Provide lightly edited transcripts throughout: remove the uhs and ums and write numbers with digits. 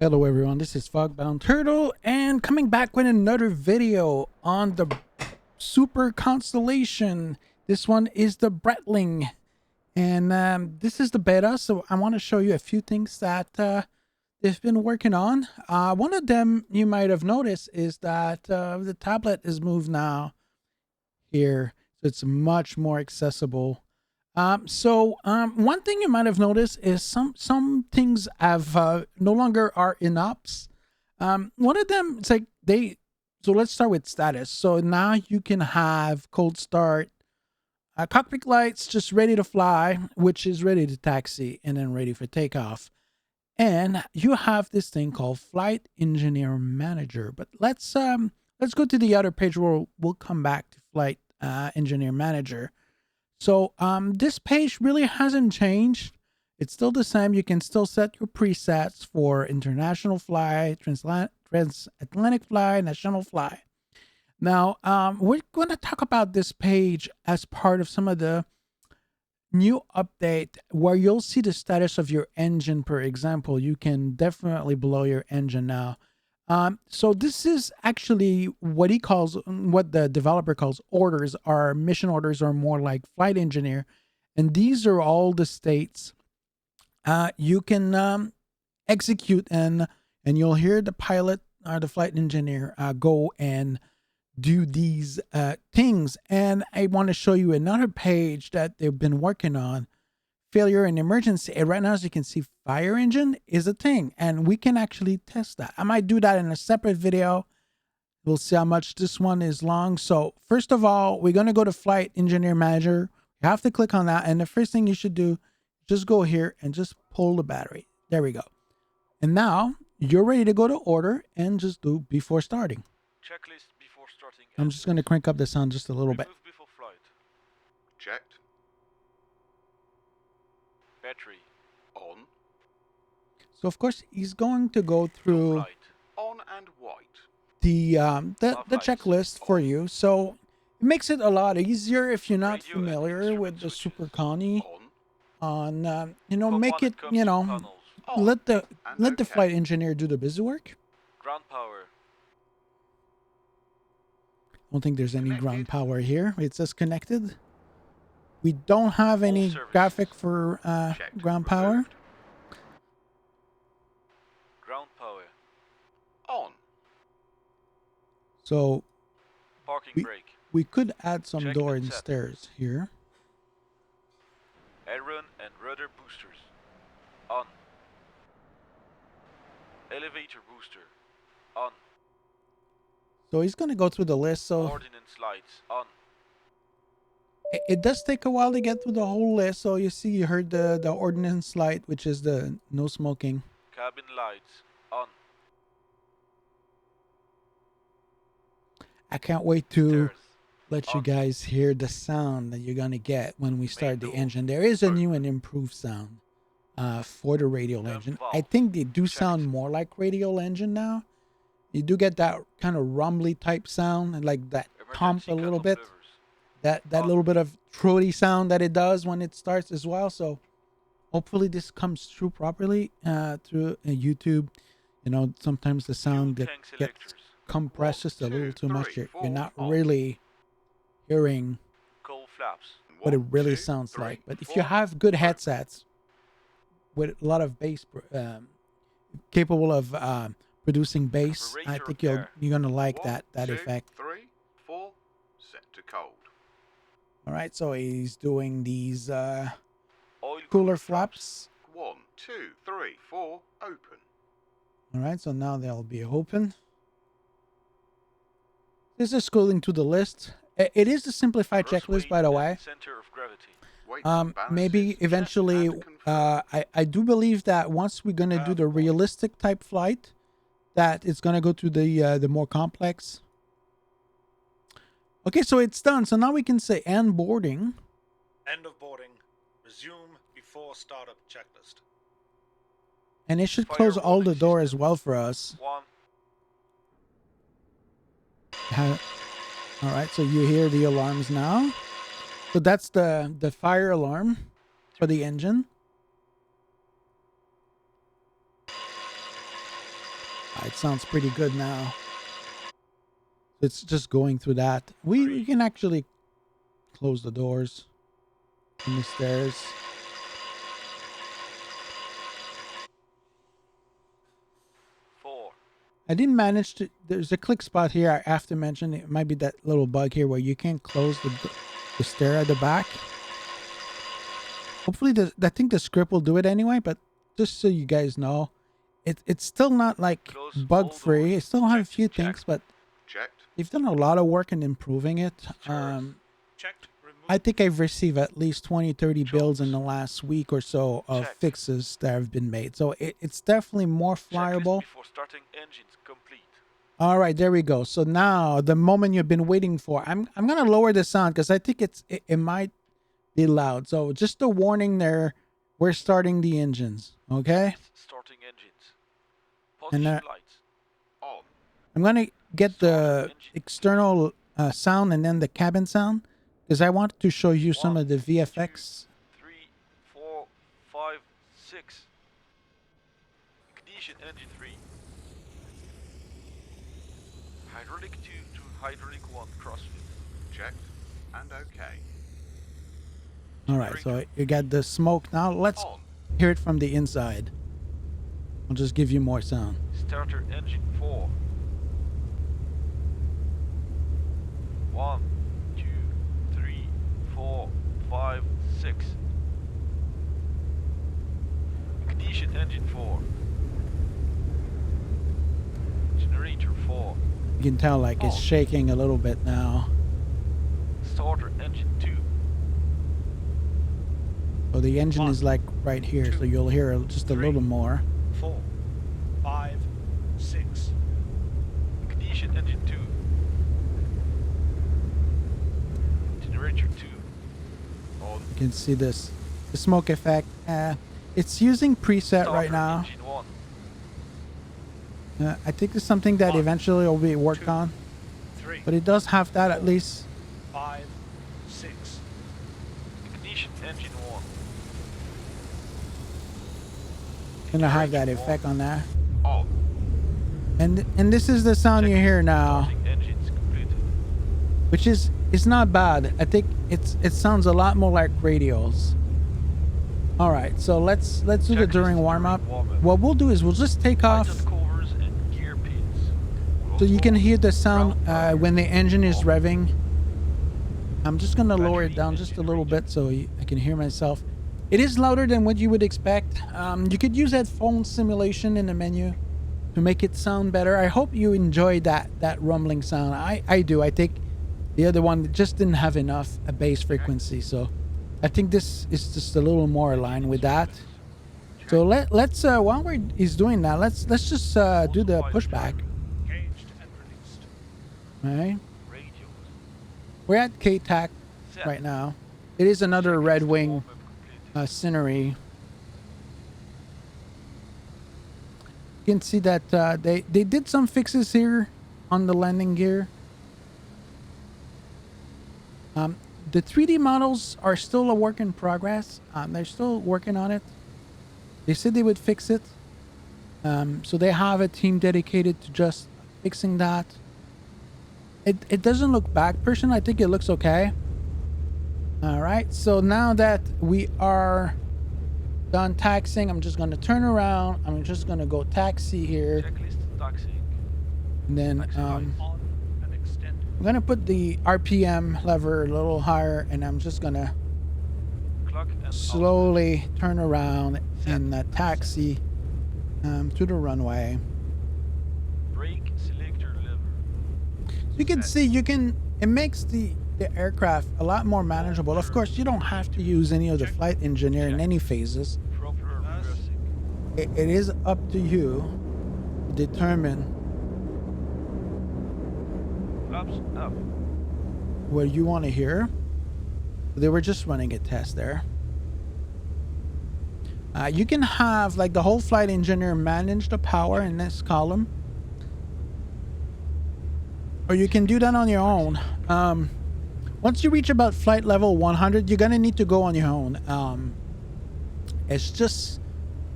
Hello everyone, this is Fogbound Turtle and coming back with another video on the Super Constellation. This one is the Redwing and this is the beta, so I want to show you a few things that they've been working on. One of them you might have noticed is that the tablet is moved now here, so it's much more accessible. One thing you might have noticed is some things have no longer are in ops. One of them, it's like so let's start with status. So now you can have cold start, cockpit lights just ready to fly, which is ready to taxi and then ready for takeoff. And you have this thing called Flight Engineer Manager. But let's go to the other page where we'll come back to Flight Engineer Manager. So this page really hasn't changed. It's still the same. You can still set your presets for international fly, transatlantic fly, national fly. Now, we're going to talk about this page as part of some of the new update where you'll see the status of your engine. Per example, you can definitely blow your engine now. So this is actually what the developer calls orders. Our mission orders are more like flight engineer. And these are all the states you can execute and you'll hear the pilot or the flight engineer go and do these things. And I want to show you another page that they've been working on. Failure and emergency. And right now, as you can see, fire engine is a thing and we can actually test that. I might do that in a separate video. We'll see how much this one is long. So first of all, we're going to go to Flight Engineer Manager. You have to click on that. And the first thing you should do, just go here and just pull the battery. There we go. And now you're ready to go to order and just do before starting. Checklist before starting. I'm just going to crank up the sound just a little bit. Before flight. Checked. Battery. On. So of course he's going to go through On and white. the checklist for you. So it makes it a lot easier if you're not familiar with the Super Connie. On make it, let the flight engineer do the busy work. Ground power. I don't think there's any ground power here. It says connected. We don't have any graphic for ground power. Ground power. On. So Parking brake. we could add some Check door and and set. stairs here. Aileron and rudder boosters. On. Elevator booster. On. So he's going to go through the list. So Ordnance lights. On. it does take a while to get through the whole list. So you see, you heard the ordnance light, which is the no smoking. Cabin lights. On. I can't wait to Stairs. let you On. guys hear the sound that you're going to get when we start the door. engine. There is a new and improved sound for the radial engine. I think they do sound more like radial engine now. You do get that kind of rumbly type sound and like that thump a little bit. That little bit of throaty sound that it does when it starts as well. So hopefully this comes through properly through YouTube. Sometimes the sound gets compressed just a little too much. You're not really hearing Coal flaps. what it really sounds like. But if you have good headsets with a lot of bass capable of producing bass, I think you're gonna like that effect. 3, 4, set to cold. All right, so he's doing these Oil cooler flaps. 1, 2, 3, 4, open. All right, so now they'll be open. This is scrolling to the list. It is the simplified checklist, by the way. Center of gravity. Maybe eventually, I do believe that once we're gonna do the realistic type flight, that it's gonna go to the more complex. Okay, so it's done. So now we can say end boarding. End of boarding. Resume before startup checklist. And it should Fire close all the warning door as system. well for us. 1. All right, so you hear the alarms now. So that's the fire alarm for the engine. It sounds pretty good now. It's just going through that. We can actually close the doors and the stairs. 4. I didn't manage to. There's a click spot here. I have to mention it might be that little bug here where you can't close the stair at the back. Hopefully, I think the script will do it anyway. But just so you guys know, it's still not like Close bug all free. doors. It still have a Checked, few checked. things, but Checked. they've done a lot of work in improving it. Checked. Remove. I think I've received at least 20, 30 builds in the Chokes. last week or so of Checked. fixes that have been made. So it's definitely more Checklist flyable. before starting engines complete. All right, there we go. So now the moment you've been waiting for, I'm gonna lower the sound because I think it might be loud. So just a warning there, we're starting the engines. Okay, Starting engines. And, Position lights. On. I'm gonna get the Engine. external sound and then the cabin sound because I wanted to show you some 1, of the VFX. 3, 4, 5, 6. Ignition engine 3. Hydraulic 2 to hydraulic 1 crossfit. Checked. And okay. All right, so you got the smoke now. Let's On. hear it from the inside. I'll just give you more sound. Starter engine 4. 1, 2, 3, 4, 5, 6. Ignition engine 4. Generator 4. You can tell like it's Oh. shaking a little bit now. Starter engine 2. So the engine One, is like right here, so you'll hear just a three. little more. 4, 5, 6. Ignition engine 2. Generator 2. On. You can see this, the smoke effect. It's using preset right Starter now. Engine 1. I think it's something that One, eventually will be worked 2, on, 3, but it does have that at least. 5, 6. Ignition engine 1. Gonna have that Generator effect on that. On. And this is the sound you hear now, Starting engines completed. which is not bad. I think it sounds a lot more like radios. All right, so let's do the Checklist during warm up. warm-up. What we'll do is we'll just take off. Tighten covers and gear pins. So you can hear the sound Ground when the engine is off. revving. I'm just gonna lower it Battery down just a engine little rating. bit so I can hear myself. It is louder than what you would expect. You could use headphone simulation in the menu to make it sound better. I hope you enjoy that rumbling sound. I do. I think the other one just didn't have enough a bass frequency, so I think this is just a little more aligned with that. So let's while he's doing that, let's just do the pushback. Engaged and released. All right. Radios. We're at K-TAC Set. right now. It is another Checklist Redwing warm-up completed. scenery. You can see that they did some fixes here on the landing gear. The 3D models are still a work in progress. They're still working on it. They said they would fix it. So they have a team dedicated to just fixing that. It doesn't look bad. Personally, I think it looks okay. All right, so now that we are done taxiing, I'm just going to turn around. I'm just going to go taxi here. Checklist taxiing. And then Taxi I'm On and extend. going to put the RPM lever a little higher, and I'm just going to Clock and slowly turn around and taxi to the runway. output. Brake selector lever. You can see it makes the aircraft a lot more manageable. Of course, you don't have to use any of the flight engineer in any phases. Proper reversing. It is up to you to determine Flaps up. what you want to hear. They were just running a test there. You can have like the whole flight engineer manage the power in this column, or you can do that on your own. Once you reach about flight level 100, you're gonna need to go on your own. It's just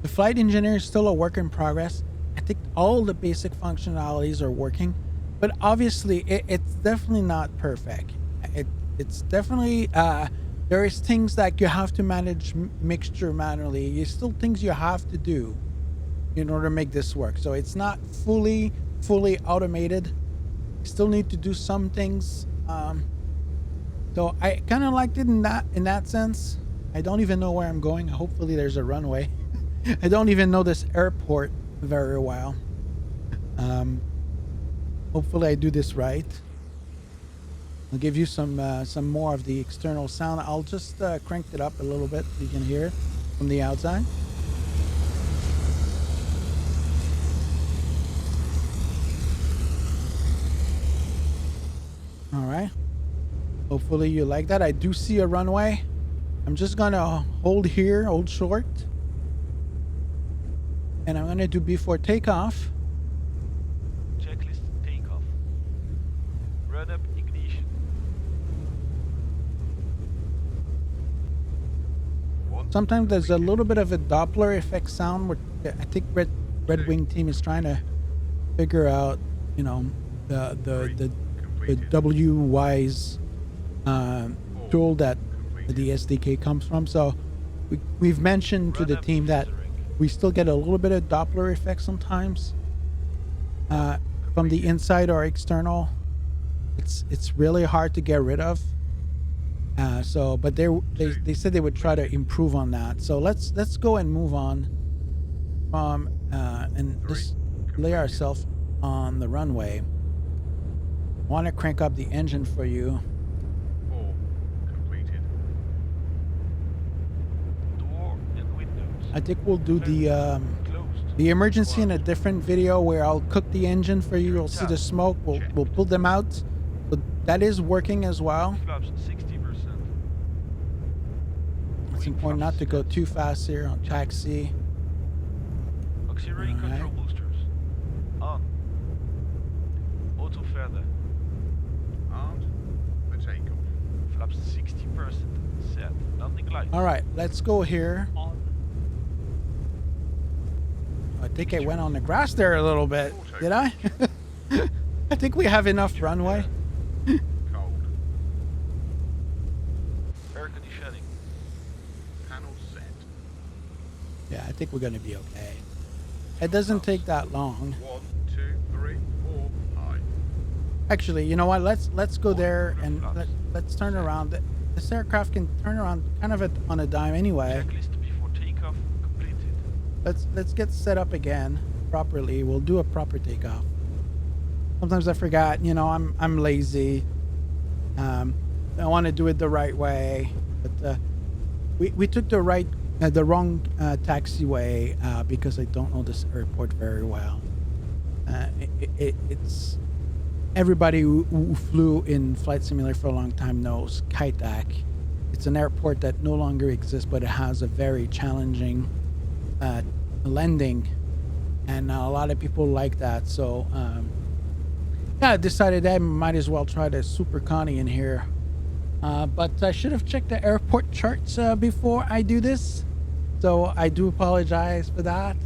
the flight engineer is still a work in progress, I think all the basic functionalities are working, but obviously it's definitely not perfect. It's definitely there is things that you have to manage mixture manually. There's still things you have to do in order to make this work. So it's not fully automated. You still need to do some things. So I kind of liked it in that sense. I don't even know where I'm going. Hopefully there's a runway. I don't even know this airport very well. Hopefully I do this right. I'll give you some more of the external sound. I'll just crank it up a little bit so you can hear it from the outside. All right. Hopefully you like that. I do see a runway. I'm just gonna hold here, hold short. And I'm gonna do before takeoff. Checklist takeoff. Run up ignition. Sometimes there's a little bit of a Doppler effect sound, where I think Redwing Team is trying to figure out, you know, the WWise tool that the SDK comes from. So we've mentioned to the team that we still get a little bit of Doppler effect sometimes from the inside or external. It's really hard to get rid of. But they said they would try to improve on that. So let's go and move on from and just lay ourselves on the runway. I want to crank up the engine for you. 4 completed. Door and windows. I think we'll do Closed. the emergency in a different video where I'll cook the engine for you. You'll see the smoke. We'll pull them out. But that is working as well. Flaps 60%. It's important not to go too fast here on taxi. Auxiliary Alright. control boosters. On. Auto feather. Armed for takeoff. Flaps 60%. Set. Landing lights. All right, let's go here. On. I think I went on the grass there a little bit. Did I? I think we have enough runway. Cold. Air conditioning. Panel set. Yeah, I think we're gonna be okay. It doesn't take that long. 1, 2, 3, 4. High. Actually, you know what? Let's go there and let's turn around. This aircraft can turn around kind of on a dime anyway. Checklist before takeoff completed. Let's get set up again properly. We'll do a proper takeoff. Sometimes I forgot, you know, I'm lazy. I want to do it the right way, but we took the wrong taxiway because I don't know this airport very well. It's everybody who flew in Flight Simulator for a long time knows Kaitak. It's an airport that no longer exists, but it has a very challenging landing, and a lot of people like that. So yeah, I decided I might as well try the Super Connie in here. But I should have checked the airport charts before I do this. So I do apologize for that.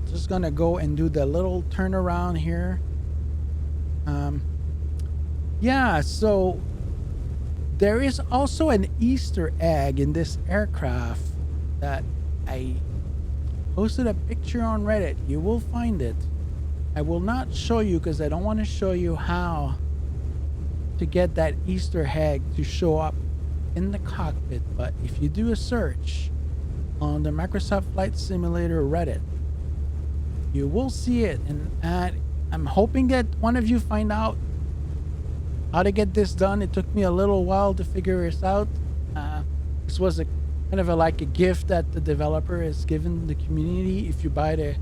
Just gonna go and do the little turnaround here. Yeah, so there is also an Easter egg in this aircraft that I posted a picture on Reddit. You will find it. I will not show you because I don't want to show you how to get that Easter egg to show up in the cockpit. But if you do a search on the Microsoft Flight Simulator Reddit, you will see it. And I'm hoping that one of you find out how to get this done. It took me a little while to figure this out. This was a kind of like a gift that the developer has given the community. If you buy the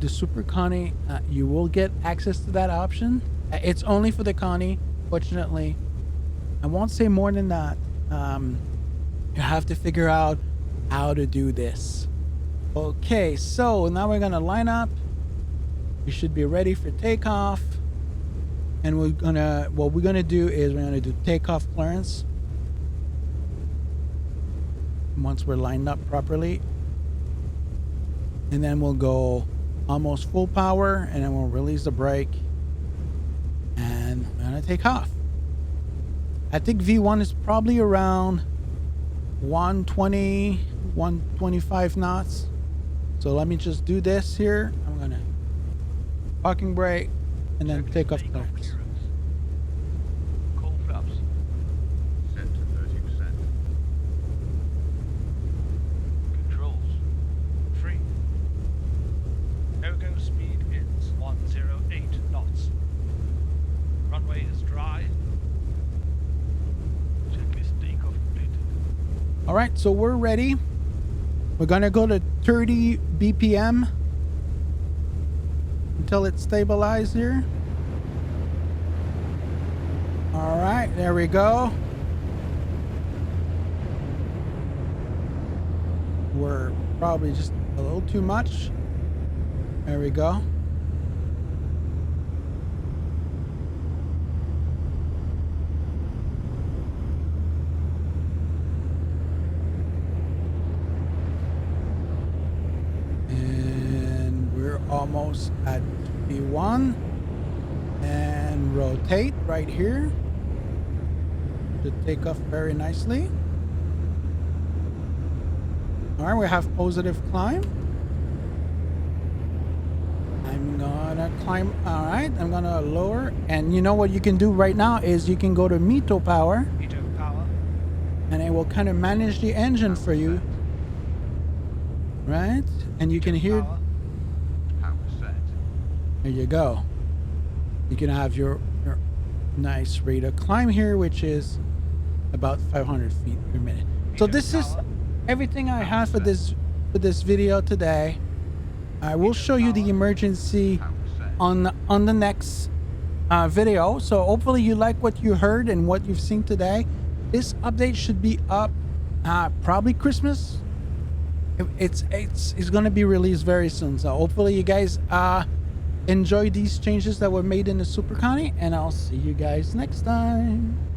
Super Connie, you will get access to that option. It's only for the Connie, fortunately. I won't say more than that. You have to figure out how to do this. Okay, so now we're gonna line up. We should be ready for takeoff. And what we're gonna do is we're gonna do takeoff clearance. Once we're lined up properly. and then we'll go almost full power, and then we'll release the brake, and we're gonna take off. I think V1 is probably around 120, 125 knots. So let me just do this here. I'm gonna parking brake and then take off tires. clearance. Cold flaps. Set to 30%. Controls. Free. No-go speed is 108 knots. Runway is dry. Checklist takeoff completed. All right, so we're ready. We're gonna go to 30 BPM until it's stabilized here. All right, there we go. We're probably just a little too much. There we go. And we're almost at V1. And rotate right here to take off very nicely. All right, we have positive climb. I'm gonna climb. All right, I'm gonna lower. And you know what you can do right now is you can go to Mito power, Veto power. and it will kind of manage the engine for you, right? And you can hear. Power. Power set. There you go. You can have your nice rate of climb here, which is about 500 feet per minute. So this is everything I have for this video today. I will show you the emergency Power set. on the next video. So hopefully you like what you heard and what you've seen today. This update should be up probably Christmas. It's going to be released very soon. So hopefully you guys enjoy these changes that were made in the Super Connie, and I'll see you guys next time.